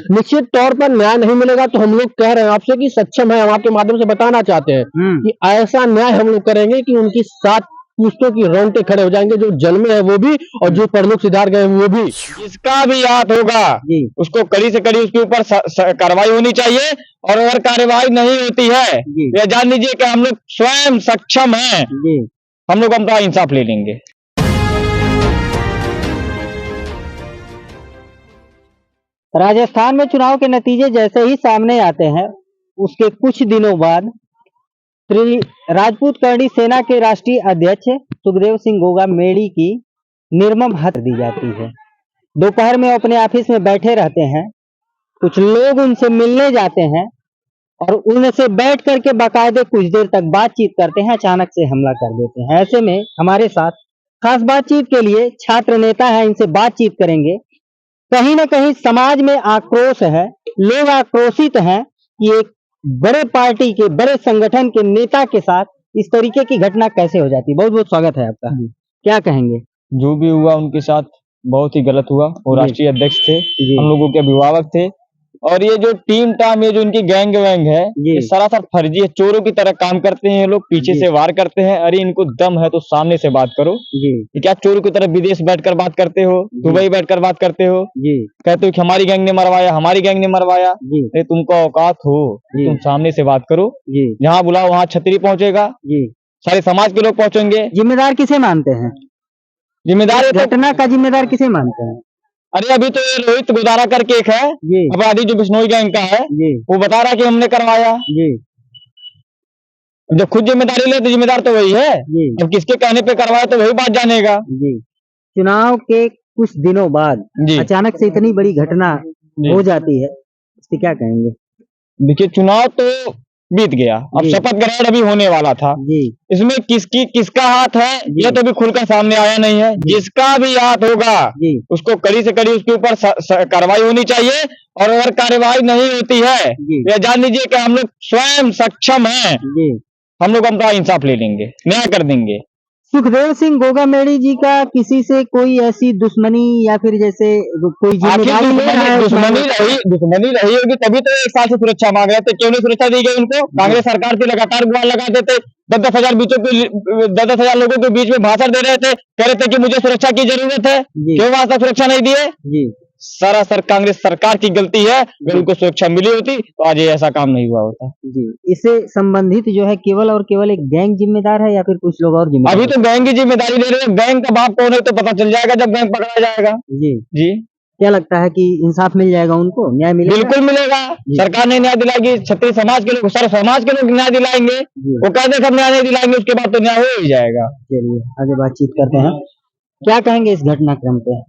निश्चित तौर पर न्याय नहीं मिलेगा तो हम लोग कह रहे हैं आपसे कि सक्षम है, हम आपके माध्यम से बताना चाहते हैं कि ऐसा न्याय हम लोग करेंगे कि उनकी 7 पुश्तों की रोंगटे खड़े हो जाएंगे, जो जल में है वो भी और जो प्रमुख सिद्धार्थ गए वो भी। जिसका भी हाथ होगा उसको कड़ी से कड़ी उसके ऊपर कार्रवाई होनी चाहिए, और अगर कार्रवाई नहीं होती है ये जान लीजिए कि हम लोग स्वयं सक्षम हैं, हम लोग अपना इंसाफ ले लेंगे। राजस्थान में चुनाव के नतीजे जैसे ही सामने आते हैं, उसके कुछ दिनों बाद श्री राजपूत करणी सेना के राष्ट्रीय अध्यक्ष सुखदेव सिंह गोगा मेड़ी की निर्मम हत्या दी जाती है। दोपहर में अपने ऑफिस में बैठे रहते हैं, कुछ लोग उनसे मिलने जाते हैं और उनसे बैठ करके बाकायदे कुछ देर तक बातचीत करते हैं, अचानक से हमला कर देते हैं। ऐसे में हमारे साथ खास बातचीत के लिए छात्र नेता है, इनसे बातचीत करेंगे। कहीं ना कहीं समाज में आक्रोश है, लोग आक्रोशित हैं कि एक बड़े पार्टी के बड़े संगठन के नेता के साथ इस तरीके की घटना कैसे हो जाती है। बहुत बहुत स्वागत है आपका। क्या कहेंगे? जो भी हुआ उनके साथ बहुत ही गलत हुआ। वो राष्ट्रीय अध्यक्ष थे, हम लोगों के अभिभावक थे, और ये जो टीम टाम ये जो इनकी गैंग वैंग है ये सरासर फर्जी है, चोरों की तरह काम करते हैं ये लोग, पीछे से वार करते हैं। अरे इनको दम है तो सामने से बात करो, क्या चोरों की तरह विदेश बैठकर बात करते हो, दुबई बैठकर बात करते हो, कहते हो कि हमारी गैंग ने मरवाया, हमारी गैंग ने मरवाया। अरे तुमको औकात हो तुम सामने से बात करो, जहाँ बुलाओ वहाँ छतरी पहुंचेगा, सारे समाज के लोग पहुंचेंगे। जिम्मेदार किसे मानते हैं? जिम्मेदार घटना का जिम्मेदार किसे मानते हैं? अरे अभी तो ये रोहित गोदारा करके एक है अपराधी जो बिश्नोई गैंग का है, वो बता रहा है कि हमने करवाया। जब खुद जिम्मेदारी ले तो जिम्मेदार तो वही है, जब किसके कहने पे करवाया तो वही बात जानेगा। चुनाव के कुछ दिनों बाद अचानक से इतनी बड़ी घटना हो जाती है, इससे क्या कहेंगे? देखिए चुनाव तो बीत गया, अब शपथ ग्रहण अभी होने वाला था। इसमें किसका हाथ है ये तो अभी खुलकर सामने आया नहीं है। जिसका भी हाथ होगा उसको कड़ी से कड़ी उसके ऊपर कार्रवाई होनी चाहिए, और अगर कार्रवाई नहीं होती है ये जान लीजिए कि हम लोग स्वयं सक्षम हैं, हम लोग अपना इंसाफ ले लेंगे, न्याय कर देंगे। सुखदेव सिंह गोगा मेड़ी जी का किसी से कोई ऐसी दुश्मनी या फिर जैसे कोई दुश्मनी रही होगी तभी तो 1 साल से सुरक्षा मांग रहे थे। क्यों नहीं सुरक्षा दी गई उनको? कांग्रेस सरकार से लगातार गुहार लगाते थे, 10,000 लोगों के बीच में भाषण दे रहे थे, कह रहे थे कि मुझे सुरक्षा की जरूरत है। क्यों आज तक सुरक्षा नहीं दिए? सरासर कांग्रेस सरकार की गलती है। अगर उनको सुरक्षा मिली होती तो आज ये ऐसा काम नहीं हुआ होता। इससे संबंधित जो है केवल और केवल एक गैंग जिम्मेदार है या फिर कुछ लोग और जिम्मेदार? अभी तो गैंग की जिम्मेदारी ले रहे हैं। गैंग का बाप कौन है तो पता चल जाएगा जब गैंग पकड़ा जाएगा। जी क्या लगता है कि इंसाफ मिल जाएगा, उनको न्याय मिलेगा? बिल्कुल मिलेगा, सरकार ने न्याय दिलाएगी, क्षत्रिय समाज के लोग, सारे समाज के लोग न्याय दिलाएंगे। वो कहते सब न्याय नहीं दिलाएंगे, उसके बाद तो न्याय हो ही जाएगा। चलिए आगे बातचीत करते हैं। क्या कहेंगे इस घटनाक्रम पे?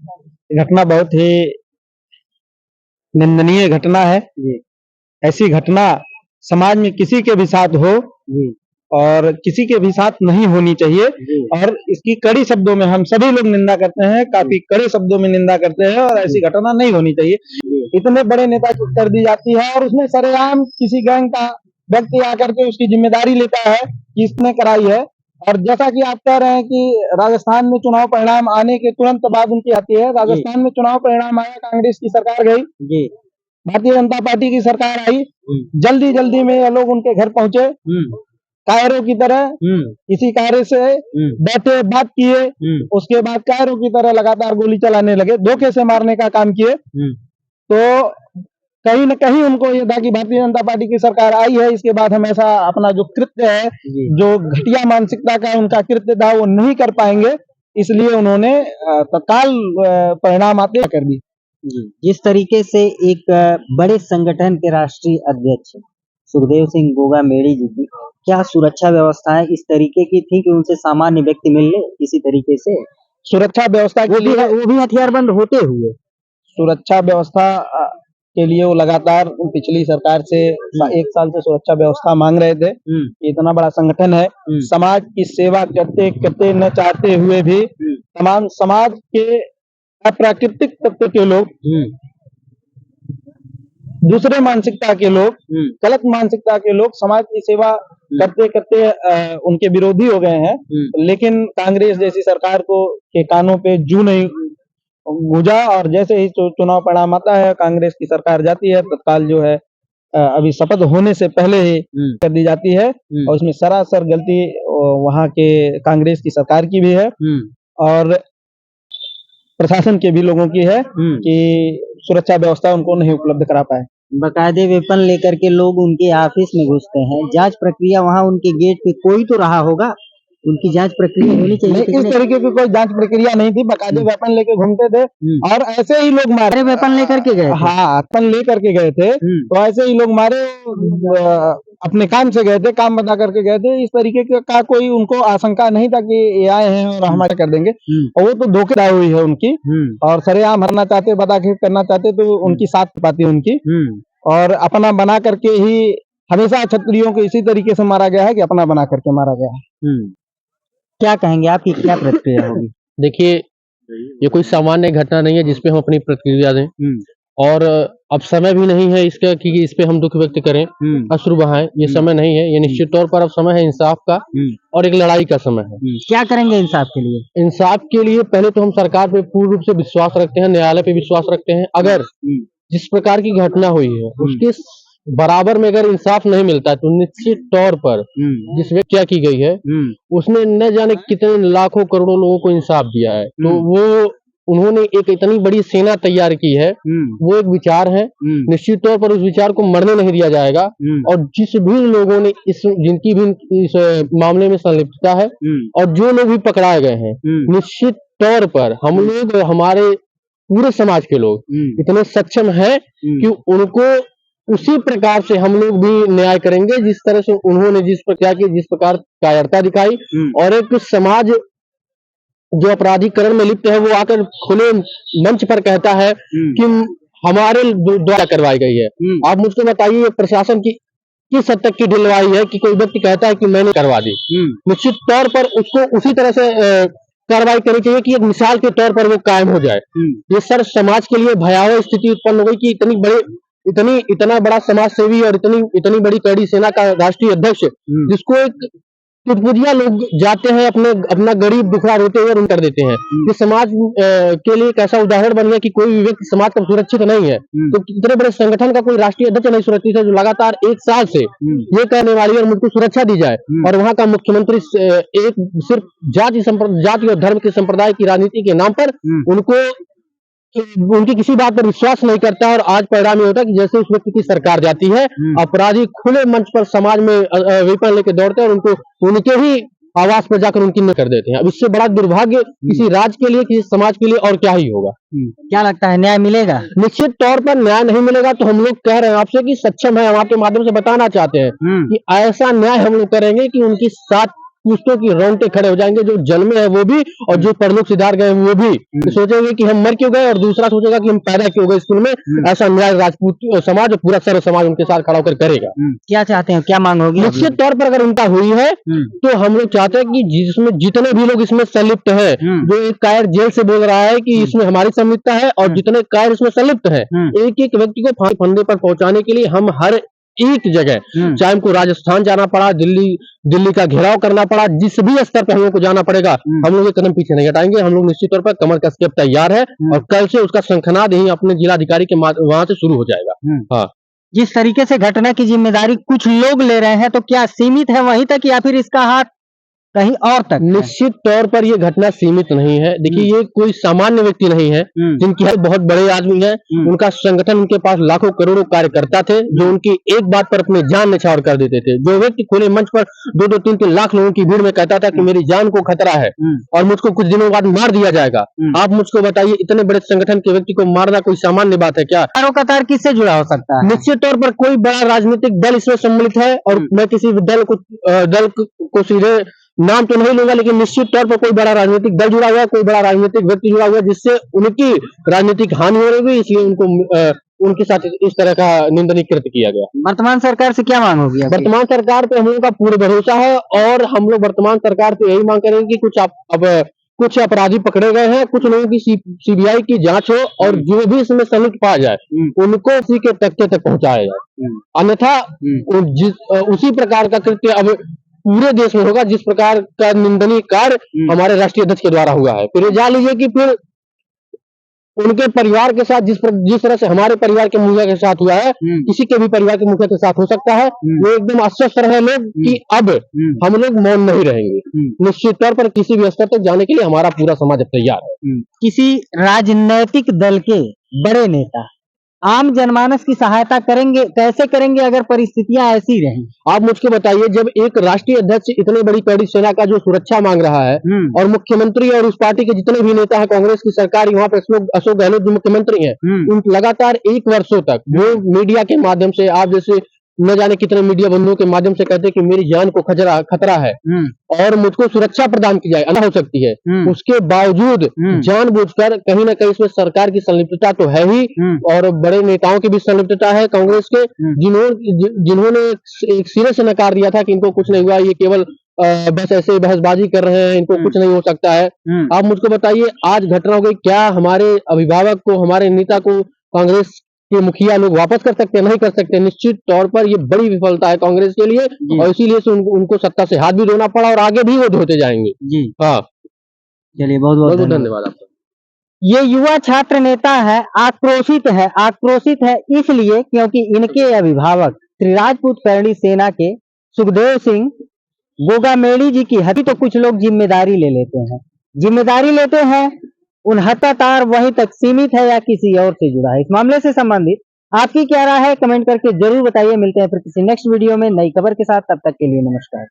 घटना बहुत ही निंदनीय घटना है। ऐसी घटना समाज में किसी के भी साथ हो और किसी के भी साथ नहीं होनी चाहिए, और इसकी कड़ी शब्दों में हम सभी लोग निंदा करते हैं, काफी कड़े शब्दों में निंदा करते हैं, और ऐसी घटना नहीं होनी चाहिए। इतने बड़े नेता को उत्तर दी जाती है और उसमें सरेआम किसी गैंग का व्यक्ति आकर के उसकी जिम्मेदारी लेता है कि इसने कराई है। और जैसा कि आप कह रहे हैं कि राजस्थान में चुनाव परिणाम आने के तुरंत बाद उनकी आती है। राजस्थान में चुनाव परिणाम आया, कांग्रेस की सरकार गई, भारतीय जनता पार्टी की सरकार आई। जल्दी जल्दी में ये लोग उनके घर पहुंचे, कायरों की तरह किसी कार्य से बैठे, बात किए, उसके बाद कायरों की तरह लगातार गोली चलाने लगे, धोखे से मारने का काम किए। तो कहीं न कहीं उनको ये था कि भारतीय जनता पार्टी की सरकार आई है, इसके बाद हम ऐसा अपना जो कृत्य है, जो घटिया मानसिकता का उनका कृत्य था वो नहीं कर पाएंगे, इसलिए उन्होंने तत्काल परिणाम आते कर दी। जिस तरीके से एक बड़े संगठन के राष्ट्रीय अध्यक्ष सुखदेव सिंह गोगा मेड़ी जी की क्या सुरक्षा व्यवस्थाएं इस तरीके की थी कि उनसे सामान्य व्यक्ति मिल ले किसी तरीके से? सुरक्षा व्यवस्था वो भी हथियारबंद होते हुए सुरक्षा व्यवस्था के लिए वो लगातार पिछली सरकार से 1 साल से सुरक्षा व्यवस्था मांग रहे थे। इतना बड़ा संगठन है, समाज की सेवा करते करते न चाहते हुए भी तमाम समाज के अप्राकृतिक तत्व के लोग, दूसरे मानसिकता के लोग, गलत मानसिकता के लोग समाज की सेवा करते करते उनके विरोधी हो गए हैं। लेकिन कांग्रेस जैसी सरकार को के कानों पे जू नहीं गूंजा और जैसे ही चुनाव परिणाम आता है, कांग्रेस की सरकार जाती है, तत्काल जो है अभी शपथ होने से पहले ही कर दी जाती है और उसमें सरासर गलती वहाँ के कांग्रेस की सरकार की भी है और प्रशासन के भी लोगों की है कि सुरक्षा व्यवस्था उनको नहीं उपलब्ध करा पाए। बकायदे वेपन लेकर के लोग उनके ऑफिस में घुसते हैं। जांच प्रक्रिया वहाँ उनके गेट पे कोई तो रहा होगा, उनकी जांच प्रक्रिया होनी चाहिए। नहीं, इस तरीके की कोई जांच प्रक्रिया नहीं थी, बकायदे वेपन लेके घूमते थे और ऐसे ही लोग मारे। वेपन लेकर के गए थे? हाँ, वेपन लेकर के गए थे तो ऐसे ही लोग मारे, अपने काम से गए थे, काम बता करके गए थे। इस तरीके का कोई उनको आशंका नहीं था कि ये आए हैं और हमारे कर देंगे, और वो तो धोखेदारी हुई है उनकी और सरेआम मरना चाहते, बदाखिर करना चाहते तो उनकी साथ पाती उनकी, और अपना बना करके ही हमेशा क्षत्रियों को इसी तरीके से मारा गया है कि अपना बना करके मारा गया है। क्या कहेंगे, आपकी क्या प्रतिक्रिया होगी? देखिए, ये कोई सामान्य घटना नहीं है जिसपे हम अपनी प्रतिक्रिया दें, और अब समय भी नहीं है इसका कि इस पे हम दुख व्यक्त करें, अश्रु बहाएं। ये समय नहीं है, ये निश्चित तौर पर अब समय है इंसाफ का और एक लड़ाई का समय है। क्या करेंगे इंसाफ के लिए? इंसाफ के लिए पहले तो हम सरकार पे पूर्ण रूप से विश्वास रखते हैं, न्यायालय पे विश्वास रखते हैं। अगर जिस प्रकार की घटना हुई है उसके बराबर में अगर इंसाफ नहीं मिलता है तो निश्चित तौर पर जिस व्यक्ति क्या की गई है उसने न जाने कितने लाखों करोड़ों लोगों को इंसाफ दिया है, तो वो उन्होंने एक इतनी बड़ी सेना तैयार की है, वो एक विचार है। निश्चित तौर पर उस विचार को मरने नहीं दिया जाएगा, और जिस भी लोगों ने जिनकी भी इस मामले में संलिप्तता है और जो लोग भी पकड़ाए गए हैं, निश्चित तौर पर हम लोग, हमारे पूरे समाज के लोग इतने सक्षम हैं कि उनको उसी प्रकार से हम लोग भी न्याय करेंगे जिस तरह से उन्होंने जिस प्रकार कायरता दिखाई, और एक समाज जो अपराधीकरण में लिप्त है वो आकर खुले मंच पर कहता है कि हमारे द्वारा करवाई गई है। आप मुझको बताइए, प्रशासन की किस हद तक की ढिलवाई है कि कोई व्यक्ति कहता है कि मैंने करवा दी। निश्चित तौर पर उसको उसी तरह से कार्रवाई करनी चाहिए कि एक मिसाल के तौर पर वो कायम हो जाए। ये सर समाज के लिए भयावह स्थिति उत्पन्न हो गई कि इतना बड़ा समाज सेवी और इतनी बड़ी कड़ी सेना का राष्ट्रीय अध्यक्ष, जिसको एक चुटपुटिया लोग जाते हैं अपना गरीब दुखड़ा रोते हुए कर देते हैं। ये समाज के लिए एक ऐसा उदाहरण बन गया कि कोई भी व्यक्ति समाज का सुरक्षित नहीं है, तो इतने बड़े संगठन का कोई राष्ट्रीय अध्यक्ष नहीं सुरक्षित है जो लगातार 1 साल से ये कहने वाली है और मुझको सुरक्षा दी जाए, और वहां का मुख्यमंत्री एक सिर्फ जाति और धर्म के संप्रदाय की राजनीति के नाम पर उनकी किसी बात पर विश्वास नहीं करता। और आज परिणाम ये होता है कि जैसे उस व्यक्ति की सरकार जाती है, अपराधी खुले मंच पर समाज में वेपन लेके दौड़ते हैं और उनको उनके ही आवास पर जाकर उनकी न कर देते हैं। अब इससे बड़ा दुर्भाग्य किसी राज्य के लिए, किसी समाज के लिए और क्या ही होगा। क्या लगता है, न्याय मिलेगा? निश्चित तौर पर न्याय नहीं मिलेगा, तो हम लोग कह रहे हैं आपसे कि सक्षम है, हम आपके माध्यम से बताना चाहते हैं कि ऐसा न्याय हम लोग करेंगे कि उनकी 7 पुश्तों की रोंगटे खड़े हो जाएंगे, जो जन्मे हैं वो भी और जो परलोक सिधार गए वो भी सोचेंगे कि हम मर क्यों गए, और दूसरा सोचेगा कि हम पैदा क्यों गए स्कूल में। ऐसा न्याय राजपूत समाज और पूरा सर्व समाज उनके साथ खड़ा होकर करेगा। क्या चाहते हैं, क्या मांग होगी? निश्चित तौर पर अगर उनका हुई है तो हम लोग चाहते हैं कि जिसमें जितने भी लोग इसमें संलिप्त है, जो एक कायर जेल से बोल रहा है कि इसमें हमारी संलिप्तता है, और जितने कायर इसमें संलिप्त है, एक एक व्यक्ति को फंदे पर पहुंचाने के लिए हम हर एक जगह, चाहे हमको राजस्थान जाना पड़ा, दिल्ली का घेराव करना पड़ा, जिस भी स्तर पर हम लोग को जाना पड़ेगा, हम लोग कदम पीछे नहीं हटाएंगे। हम लोग निश्चित तौर पर कमर कस के तैयार है, और कल से उसका शंखनाद ही अपने जिलाधिकारी के वहां से शुरू हो जाएगा। हाँ, जिस तरीके से घटना की जिम्मेदारी कुछ लोग ले रहे हैं, तो क्या सीमित है वहीं तक या फिर इसका हाथ कहीं और तक? निश्चित तौर पर ये घटना सीमित नहीं है। देखिए, ये कोई सामान्य व्यक्ति नहीं है, जिनकी है बहुत बड़े आदमी है, उनका संगठन, उनके पास लाखों करोड़ों कार्यकर्ता थे जो उनकी एक बात पर अपनी जान न्यौछावर कर देते थे। जो व्यक्ति खुले मंच पर 2-2, 3-3 लाख लोगों की भीड़ में कहता था कि मेरी जान को खतरा है और मुझको कुछ दिनों बाद मार दिया जाएगा, आप मुझको बताइए, इतने बड़े संगठन के व्यक्ति को मारना कोई सामान्य बात है क्या? कतार किससे जुड़ा हो सकता है? निश्चित तौर पर कोई बड़ा राजनीतिक दल इसमें सम्मिलित है, और मैं किसी दल को सीधे नाम तो नहीं लूंगा, लेकिन निश्चित तौर पर कोई बड़ा राजनीतिक दल जुड़ा हुआ है, कोई बड़ा राजनीतिक व्यक्ति जुड़ा हुआ है, जिससे उनकी राजनीतिक हानि हो रही है, इसलिए उनके साथ इस तरह का निंदनीय कृत्य किया गया। वर्तमान सरकार से क्या मांग होगी? वर्तमान सरकार पे हम लोगों का पूरा भरोसा है, और हम लोग वर्तमान सरकार पे यही मांग करेंगे कि कुछ अपराधी पकड़े गए हैं, कुछ लोगों की सीबीआई की जांच हो, और जो भी इसमें संलिप्त पाया जाए उनको उसी के तख्ते तक पहुंचाया जाए। अन्यथा उसी प्रकार का कृत्य अब पूरे देश में होगा जिस प्रकार का निंदनीय कार्य हमारे राष्ट्रीय अध्यक्ष के द्वारा हुआ है। फिर जान लीजिए कि फिर उनके परिवार के साथ जिस तरह से हमारे परिवार के मुखिया के साथ हुआ है, किसी के भी परिवार के मुखिया के साथ हो सकता है। वो एकदम आश्वस्त रहे लोग कि अब हम लोग मौन नहीं रहेंगे। निश्चित तौर पर किसी भी स्तर तक जाने के लिए हमारा पूरा समाज अब तैयार है। किसी राजनैतिक दल के बड़े नेता आम जनमानस की सहायता करेंगे, कैसे करेंगे अगर परिस्थितियां ऐसी रहीं? आप मुझको बताइए, जब एक राष्ट्रीय अध्यक्ष इतने बड़ी कड़ी सेना का जो सुरक्षा मांग रहा है और मुख्यमंत्री और उस पार्टी के जितने भी नेता हैं, कांग्रेस की सरकार यहाँ पर अशोक गहलोत जो मुख्यमंत्री हैं, उन लगातार 1 वर्षों तक वो मीडिया के माध्यम से, आप जैसे न जाने कितने मीडिया बंधुओं के माध्यम से कहते हैं कि मेरी जान को खतरा है और मुझको सुरक्षा प्रदान की जाए, अना हो सकती है। उसके बावजूद जानबूझकर कहीं ना कहीं इसमें सरकार की संलिप्तता तो है ही और बड़े नेताओं की भी संलिप्तता है कांग्रेस के, जिन्होंने एक सिरे से नकार दिया था कि इनको कुछ नहीं हुआ, ये केवल बस ऐसे बहसबाजी कर रहे हैं, इनको कुछ नहीं हो सकता है। आप मुझको बताइए, आज घटना हो गई, क्या हमारे अभिभावक को, हमारे नेता को कांग्रेस के मुखिया लोग वापस कर सकते हैं? नहीं कर सकते। निश्चित तौर पर ये बड़ी विफलता है कांग्रेस के लिए और इसीलिए से उनको सत्ता से हाथ भी धोना पड़ा और आगे भी वो धोते जाएंगे जी। हाँ, चलिए, बहुत बहुत धन्यवाद आपका। ये युवा छात्र नेता है, आक्रोशित है इसलिए क्योंकि इनके अभिभावक श्री राजपूत करणी सेना के सुखदेव सिंह गोगामेड़ी जी की हत्या तो कुछ लोग जिम्मेदारी लेते हैं, उन हत्यातार वहीं तक सीमित है या किसी और से जुड़ा है? इस मामले से संबंधित आपकी क्या राय है, कमेंट करके जरूर बताइए। मिलते हैं फिर किसी नेक्स्ट वीडियो में नई खबर के साथ, तब तक के लिए नमस्कार।